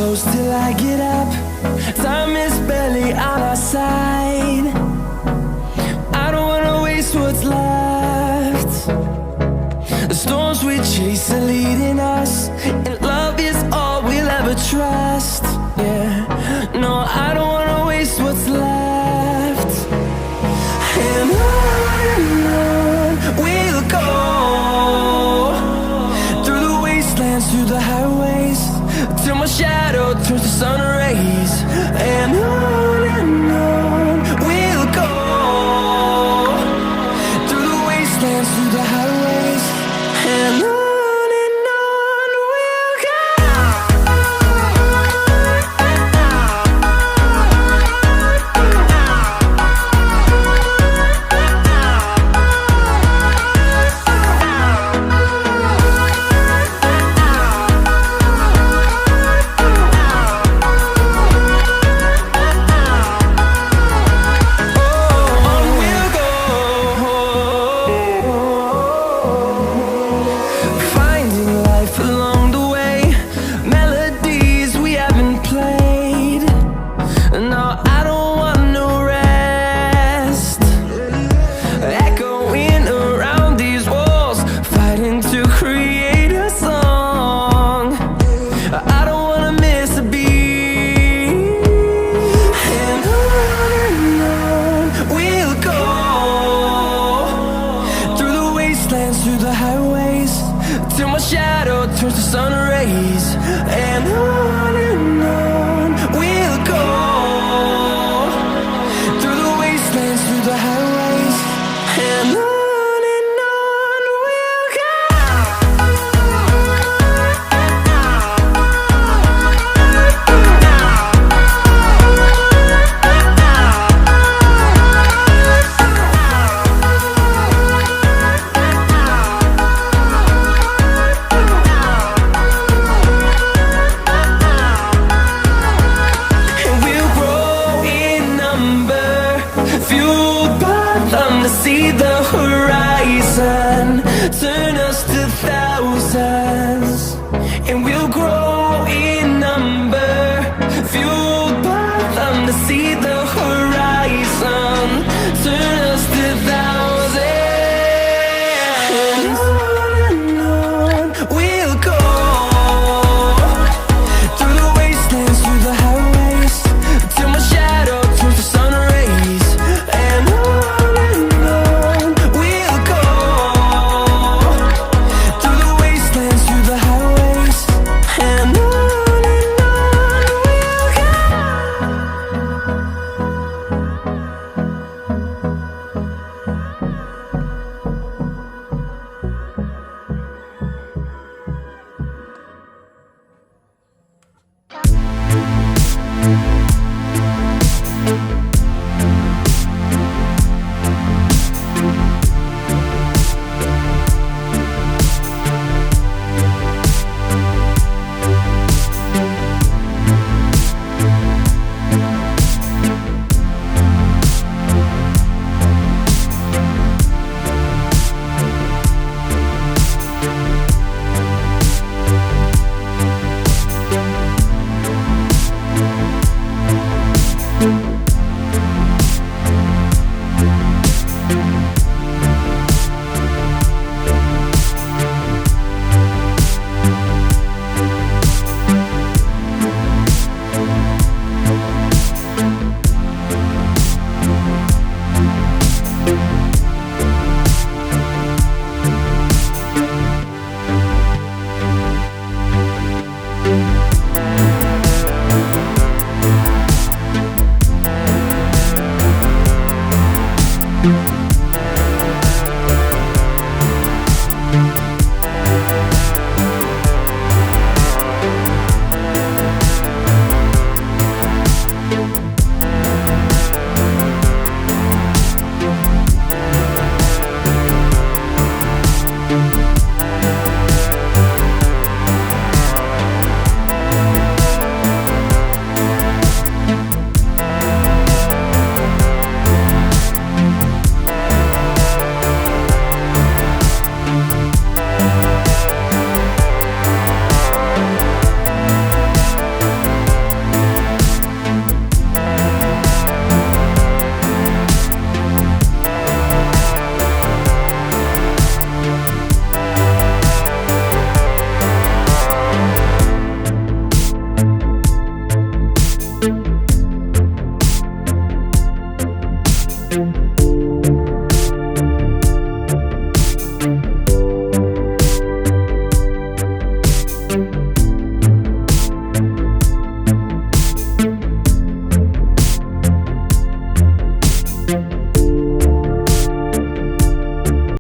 close till I get up. Time is barely on our side. I don't wanna waste what's left. The storms we chase are leading us, and love is all we'll ever trust. Yeah, no, I don't wanna waste what's left. And on we'll go, through the wastelands, through the highways, till my shadow turns to sun rays. And on we'll go, through the wastelands, through the highways, and on we'll go. Through the highways, till my shadow turns to sun rays.